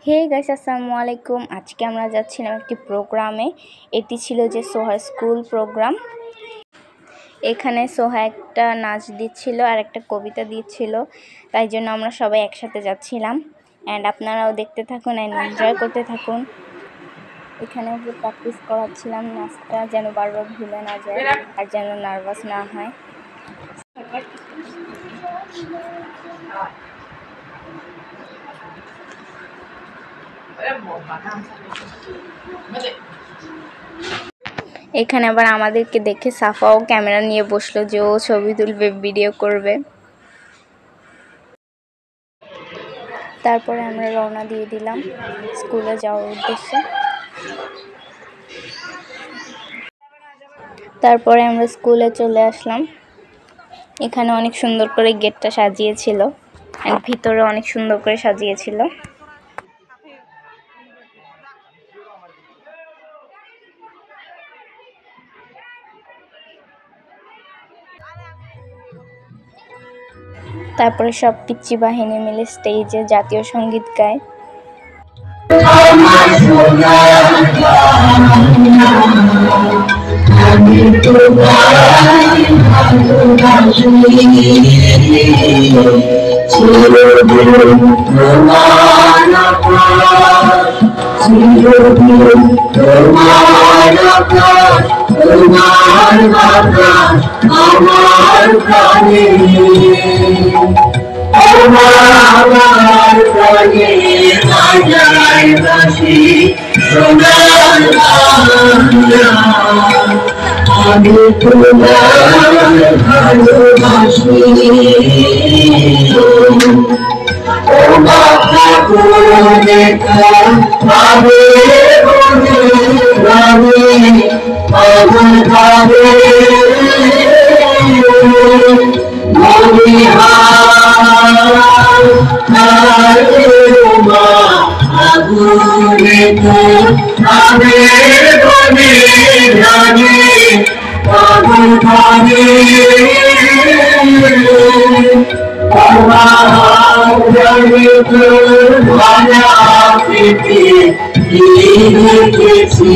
Hey guys, আসসালামু আলাইকুম। আজকে আমরা যাচ্ছিলাম একটি প্রোগ্রামে। এটি ছিল যে সোহা স্কুল প্রোগ্রাম। এখানে সোহা একটা নাচ দিচ্ছিল আর একটা কবিতা দিচ্ছিল, তাই জন্য আমরা সবাই একসাথে যাচ্ছিলাম। অ্যান্ড আপনারাও দেখতে থাকুন অ্যান্ড এনজয় করতে থাকুন। এখানে যে প্র্যাকটিস করাচ্ছিলাম নাচটা, যেন বারবার ভুলে না যায় আর যেন নার্ভাস না হয়। এখানে আবার আমাদেরকে দেখে সাফাও ক্যামেরা নিয়ে বসলো যে ও ছবি তুলবে, ভিডিও করবে। তারপরে আমরা রওনা দিয়ে দিলাম স্কুলে যাওয়ার উদ্দেশ্যে। তারপরে আমরা স্কুলে চলে আসলাম। এখানে অনেক সুন্দর করে গেটটা সাজিয়েছিল আর ভিতরে অনেক সুন্দর করে সাজিয়েছিল। তারপরে সব পিচ্চি বাহিনী মিলে স্টেজে জাতীয় সঙ্গীত গায়। আমি তোমার ভালোবাসি ও বাবা তুমি ভাবে পাগল ভাবে আগুনে তো আমি বনে জানি পাগল ভাবে দেখেছি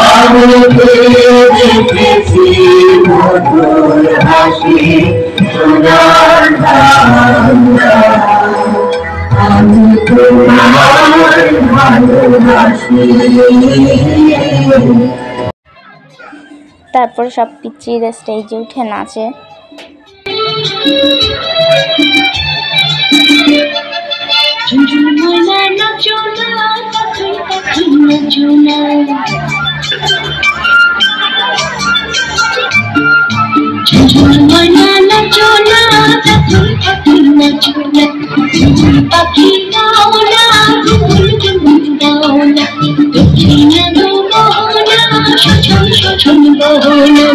আমি দেখেছি মধুর হাসি সোনার আমি তোমার ভালোবাসি। তারপর সব পিচ্চিরা স্টেজে উঠে নাচে।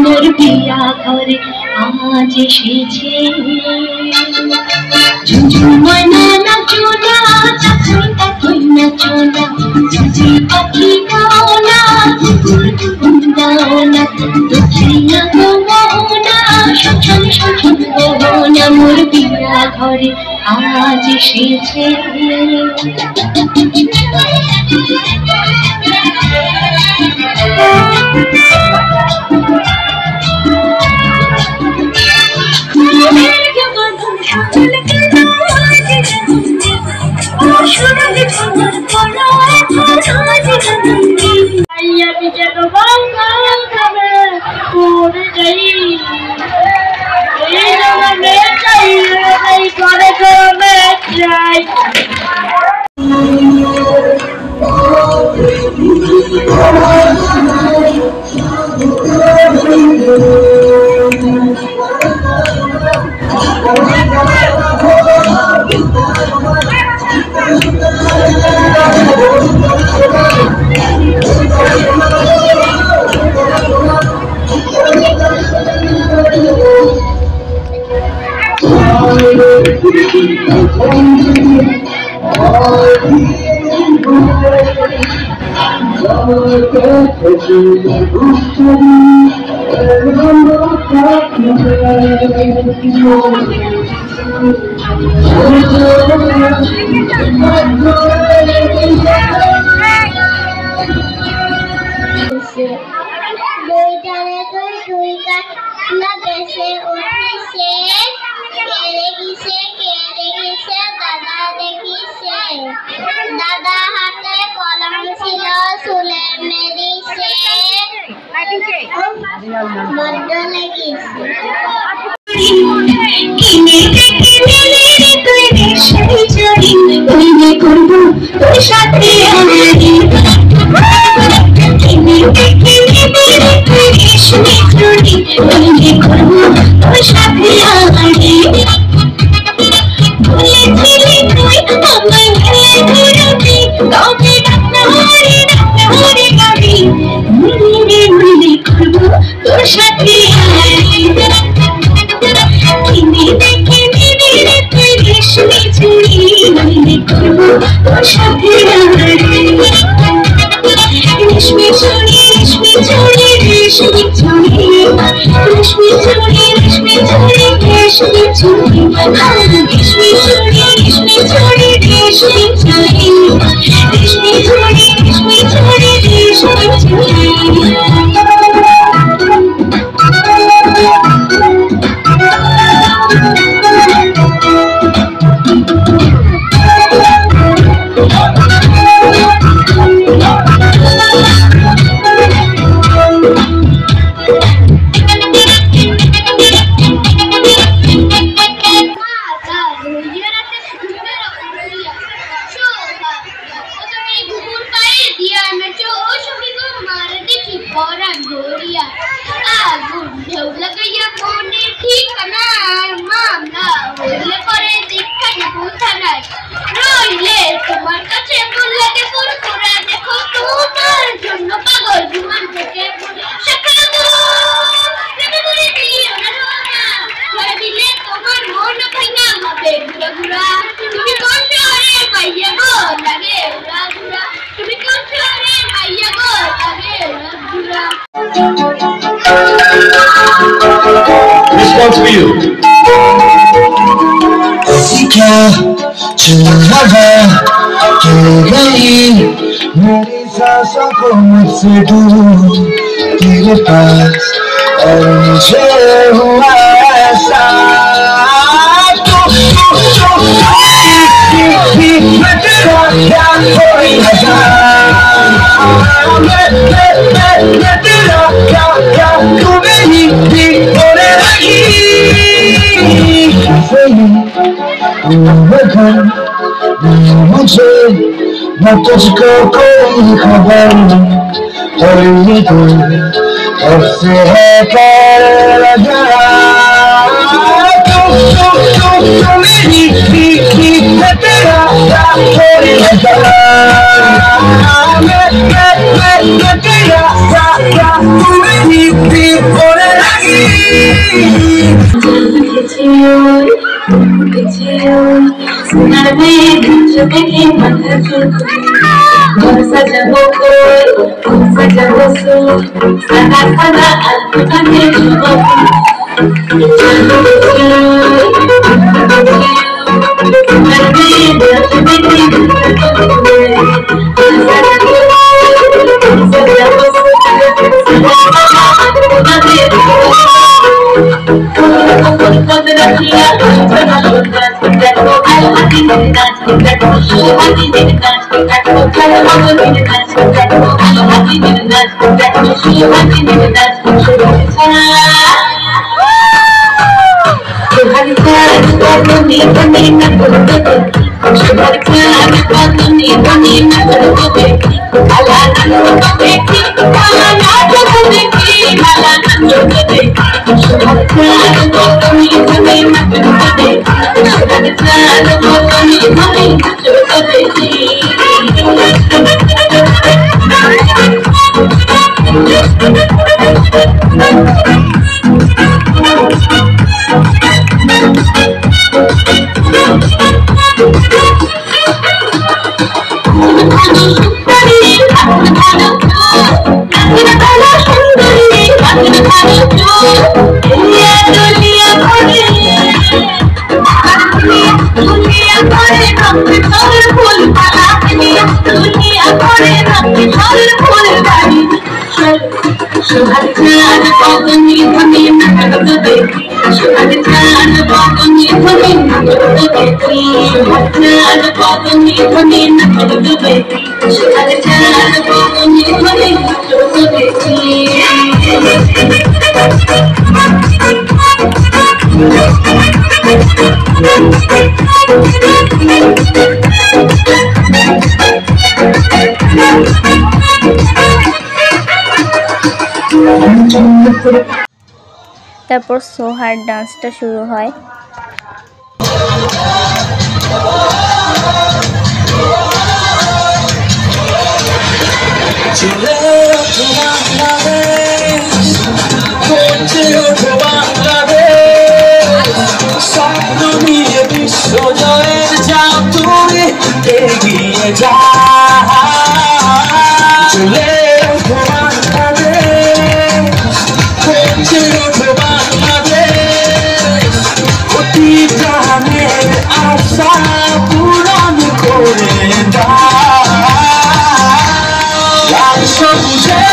মোর পিয়া ঘরে আজ এসেছে ঝুমঝুমনা নাচো না চাকুই তাকুই নাচো না ঝুঝি পাখি গাও না কুকুর কুকুর গাও না দক্ষিণা গো মোহনা শোষণ শোষণ মোহনা মোর পিয়া ঘরে আজ এসেছে। দাদা হাতে কলম ছিল চুলে মেরিছে বড্ড লেগেছে কিনে কিনে তুই রেশমি চুড়ি তৈরি করবো তোর সাথে আমারি কিনে কিনে তুই রেশমি চুড়ি তৈরি করবো তোর সাথে আমারি বলেছিলি তুই আমায় ভুলে ঘুরবি তবে ডাক্তারি গাড়ি মনে করবো তোর সাথে কিনে তুই রেশমি চুড়ি মনে করবো তোর সাথে রেশমি চুড়ি রেশমি চুড়ি রেশমি চুড়ি রেশমি চুড়ি রেশমি চুড়ি রেশমি চুড়ি রেশমি চুড়ি রেশমি চুড়ি রেশমি চুড়ি রেশমি চুড়ি রেশমি চুড়ি রেশমি চুড়ি Response for you. क्या चुना गई मेरी सांसों को मुझसे दूर तेरे पास और मुझे हुआ ऐसा मैं तेरा क्या कोई मैं तेरा क्या तू मेरी भी होने लगी मुझे न तुझको कोई खबर ये तो अब से है कर लगा मेरी मैं तेरा क्या कोई लगा मैं तेरा क्या तू मेरी भी होने लगी ফুল পালাক নিয়ে দুনিয়া করে রাখি ফল ফুল বাড়ি সোহাগ চাঁদ পবনি ধনি নাটক দেখি সোহাগ চাঁদ পবনি ধনি নাটক দেখি সোহাগ চাঁদ পবনি ধনি নাটক দেখি সোহাগ চাঁদ পবনি ধনি নাটক দেখি তারপর সোহার ডান্সটা শুরু হয়। বিশ্বজয়ের যাও তুমি এগিয়ে যা চলে ওঠো বাংলাদেশ, করছে ওঠো বাংলাদেশ, অতি প্রাণের আশা পূরণ করে দাও। লাল সবুজে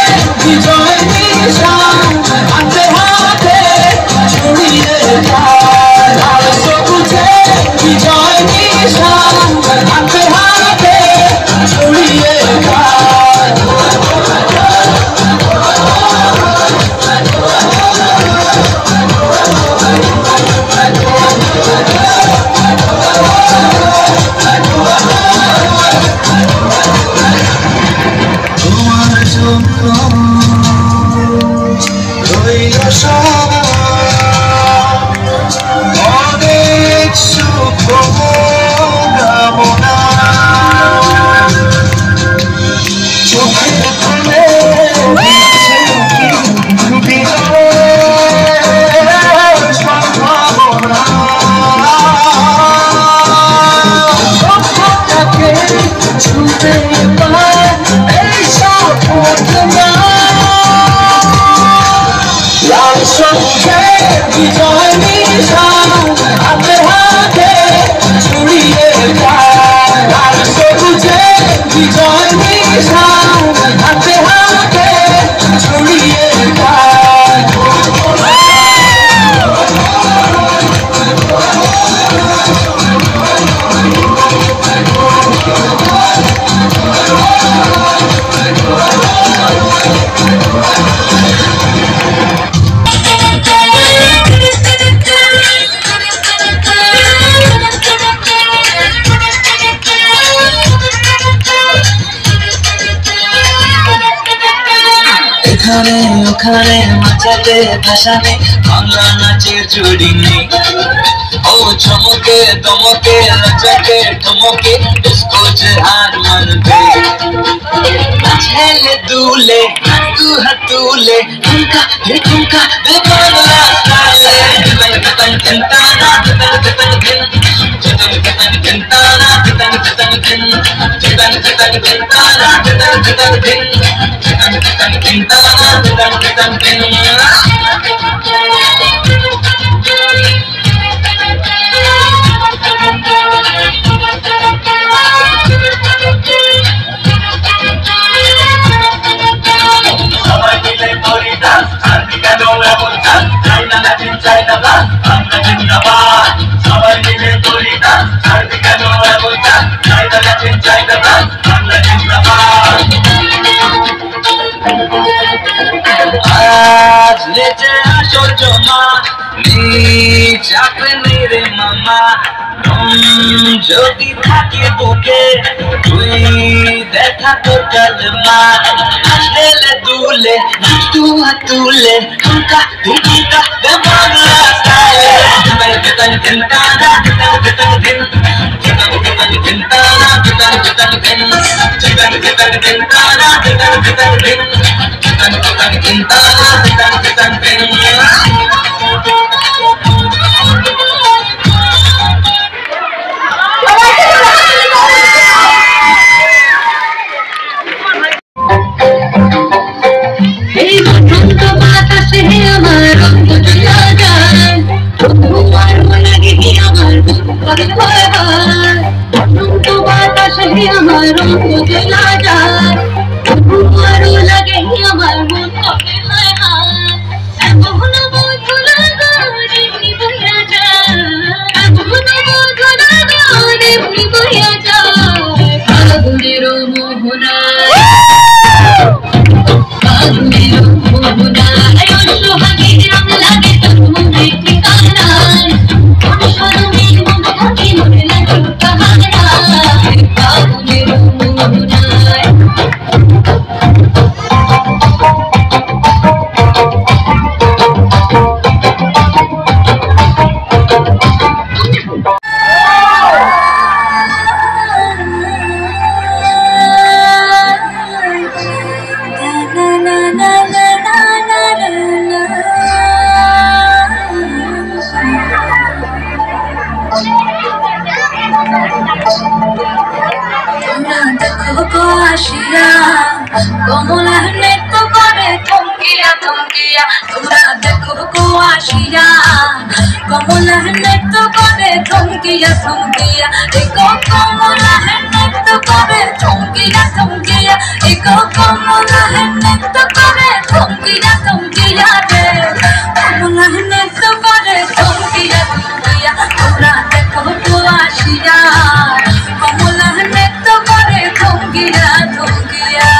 বিজয় নিশান হাতে হাতে ছড়িয়ে দাও। লাল সবুজে বিজয় নিশান হাতে হাতে ছড়িয়ে দাও। তোমার জন্য রইল সব অনেক সুখ কামনা। চোখের কোণে দিচ্ছে কি বিজয়ের সম্ভাবনা। লক্ষ্যটাকে ছুঁতে পায় এই সাফল্যতা। লাল সবুজে বিজয় নিশান হাতে হাতে ছড়িয়ে যায়। লাল সবুজে বিজয় নিশান হাতে হাতে ছড়িয়ে যায়। এখানে ওখানে মাঝাতে ভাসানে বাংলা নাচের জুড়ি নেই। ও চমকে দমকে নাচকে ঠমকে ডিস্কো যে হার মানবে। ছেলে দুলে হাতু হাতুলে ঠুমকা হে ঠুমকা দে বাংলা স্টাইলে। তন তন তন তানা তন তন তন তন তন তন তানা তন তন তন তন তন তন তানা তন তন তন তন তন তন তানা তন তন তন। সবাই মিলে করি ডান্স আর কেন এমন ডান্স চাই না নাচিন চাই না ডান্স আমরা জিন্দাবাদ। সবাই মিলে করি ডান্স আর কেন এমন ডান্স চাই না নাচিন চাই না ডান্স আমরা জিন্দাবাদ। আজ নেচে আসো জমা চাকরি নেই রে মামা। যদি থাকে বুকে তুই দেখা তো কালমা। আসলে দুলে নাচু হাতুলে ঠুমকা ঠুমকা দে বাংলা স্টাইলে। তন তন তন তানা তন তন তন তন তন তন তানা তন তন তন তন তন তন তানা তন তন তন তন তন তন তানা তন তন তন। এই বসন্ত বাতাসে আমার রঙ চলা যায়। তোমার লাগে আমার মন পাগল হয়। বসন্ত বাতাস আমার রঙ বদলা যায় তোমারও লাগে আমার মন কবে হায় হায় এমন বদলা গানে বইয়া যায় এমন বদলা গানে বইয়া যায় ফাগুনের মোহনায় ফাগুনের মোহনায় সোহাগের রং লাগে তোর মনে ঠিকানায় মন সরমের মন থাকে মনে লাগে কাহানায় ফাগুনের মোহনায় কমলা নৃত্য করে থমকিয়া থমকিয়া তোমরা দেখো গো আসিয়া কমলা নৃত্য করে থমকিয়া থমকিয়া দেখো কমলা নৃত্য করে থমকিয়া থমকিয়া দেখো কমলা নৃত্য করে থমকিয়া থমকিয়া রে কমলা নৃত্য করে থমকিয়া থমকিয়া তোমরা দেখো গো আসিয়া কমলা নৃত্য করে থমকিয়া থমকিয়া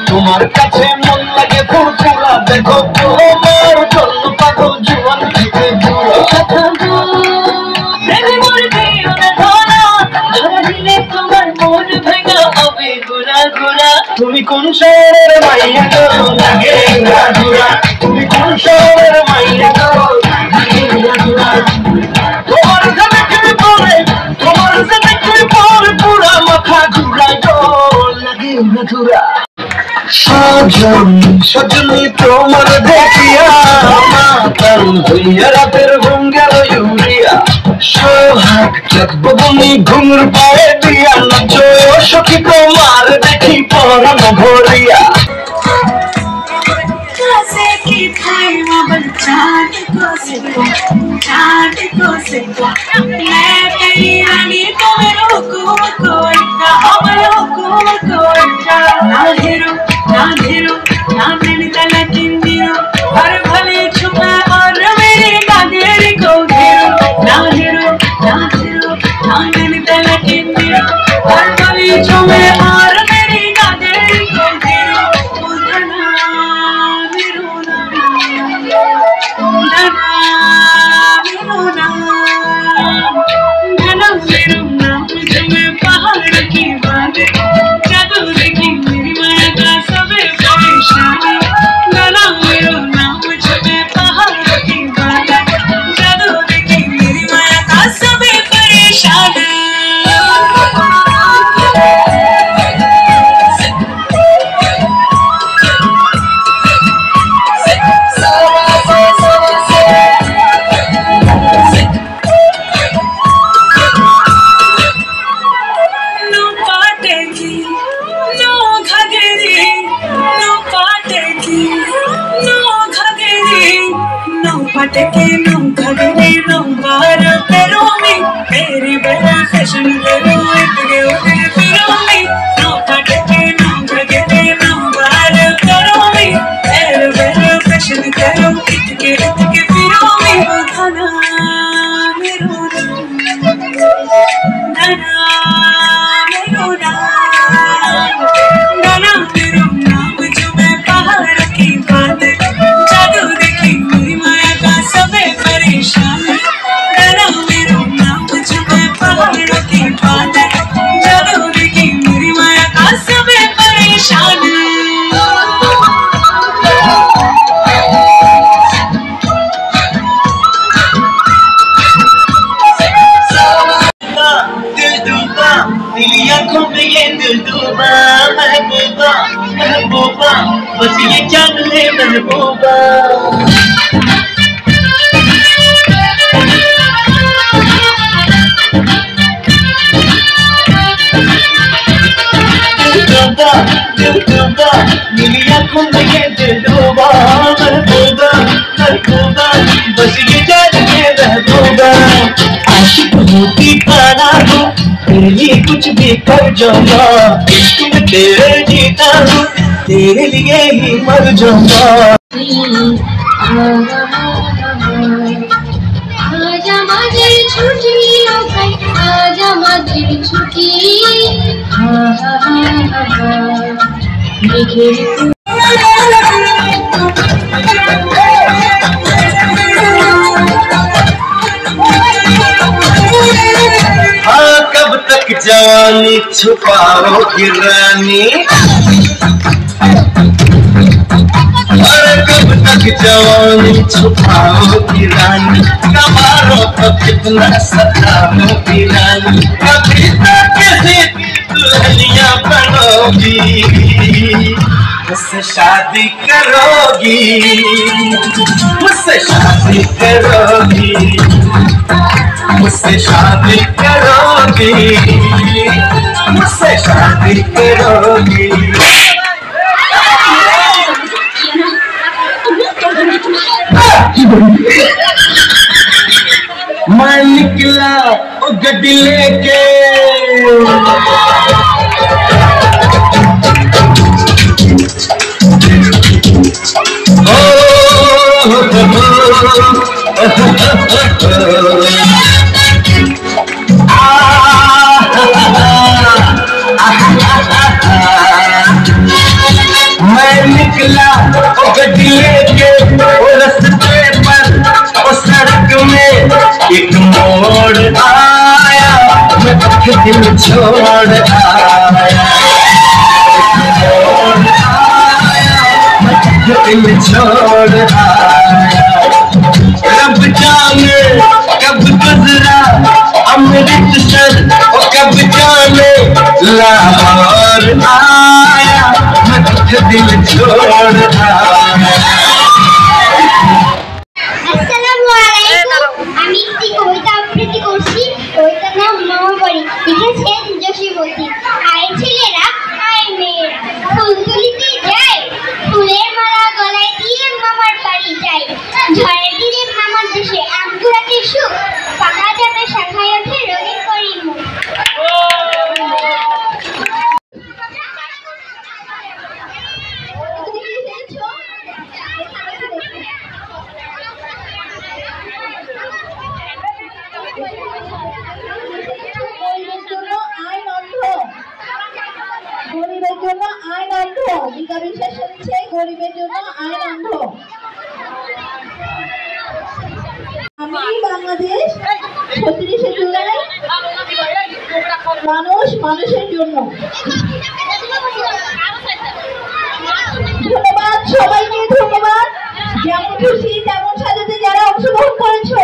তোমার কাছে মন লাগে ফুরফুরা দেখো তোমার জন্য পাগল জীবন থেকে তুমি কোন শহরের মাইয়া গো লাগে ঘুরা তুমি কোন শহরের মাইয়া গো লাগে ঘুরা তোমার দেখে পরে পুরা মাথা ঘুরাই গো লাগে ঘুরা সজনী তোমার দেখিয়া মাতাল হইয়া রাতের ঘুম গেল ইউরিয়া সোহাগ চাঁদব তুমি ঘুমুর পায়ে দিয়া নাচো সখী তোমার দেখি পরানো ভরিয়া हर भले छुपा और मेरे कांधे को घेरो ना घेरो ना घेरो ना मैंने तला किंदिरो हर भले छुपा और मेरे कांधे को घेरो उधना विरोना उधना विरोना घना विरोना मुझे पहाड़ की बात जादू देखी मेरी माया का सबे परेशान घना विरोना मुझे पहाड़ की बात जादू देखी मेरी माया का सबे परेशान टेके नौका गिरे नौकार करो मी मेरी बड़ा फैशन करो इतने उतने फिरो मी नौका टेके नौका गिरे नौकार करो मी मेरी बड़ा फैशन करो इतने उतने फिरो मी गाना मेरो गाना मेरो गाना मेरो नाम जो मैं पहाड़ की बात जादू देखी मेरी माया का सबे परेशान गाना मेरो नाम जो मैं पहाड़ की बात जादू देखी मेरी माया का सबे परेशान दिल डूबा नीली आंखों में ये दिल डूबा महबूबा महबूबा बस ये जान ले महबूबा दिल डूबा नीली आंखों में ये दिल डूबा महबूबा महबूबा बस ये जान ले महबूबा आशिक हूँ दीवाना हूँ तेरे लिए कुछ भी कर जाऊंगा इश्क में तेरे जीता हूँ तेरे लिए ही मर जाऊंगा आजा माजेर छुट्टी आजा माजेर छुट्टी हाँ कब तक जवानी छुपाओगी रानी अरे कब तक जवानी छुपाओगी रानी कमारों को कितना सताओगी रानी कभी तक किसी दुल्हनिया बनोगी मुझसे शादी करोगी मुझसे शादी करोगी मुझसे शादी करोगी मुझसे शादी करोगी मैं निकला ओ गड्डी लेके मैं निकला ओ गड्डी लेके ओ रास्ते पर ओ सड़क में एक मोड़ आया मैं दिल छोड़ आया मोड़ आया मैं दिल छोड़ आया रब जाने कब गुजरा अमृतसर ओ कब जाने लाहौर आया मैं दिल छोड़ आया আসসালামু আলাইকুম আমি একটি কবিতা আবৃত্তি করছি কবিতার নাম মামাবাড়ি লিখেছেন জসিমতী আয় ছেলেরা আয় মেয়েরা ফুল তুলিতে যায় ফুলের মালা গলায় দিয়ে মামার বাড়ি যাই ঝড়ের দিনে মামার দেশে আম কুড়াতে সুখ পাকা জামে শাখায় ওঠে রঙিন করি মুখ গরিবের জন্য আইন অন্ধ বিকাবি শেষ হচ্ছে গরিবের জন্য আইন অন্ধ আমি বাংলাদেশ ৩৬শে জুলাই মানুষ মানুষের জন্য ধন্যবাদ সবাইকে ধন্যবাদ যেমন খুশি তেমন সাজাতে যারা অংশগ্রহণ করেছো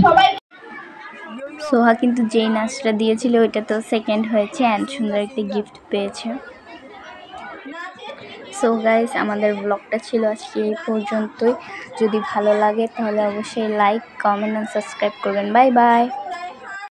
সবাই সোহা কিন্তু যেই নাচটা দিয়েছিল ওইটা তো সেকেন্ড হয়েছে অ্যান্ড সুন্দর একটা গিফট পেয়েছে। সো গাইস আমাদের ব্লগটা ছিল আজকে এই পর্যন্তই। যদি ভালো লাগে তাহলে অবশ্যই লাইক কমেন্ট অ্যান্ড সাবস্ক্রাইব করবেন। Bye bye.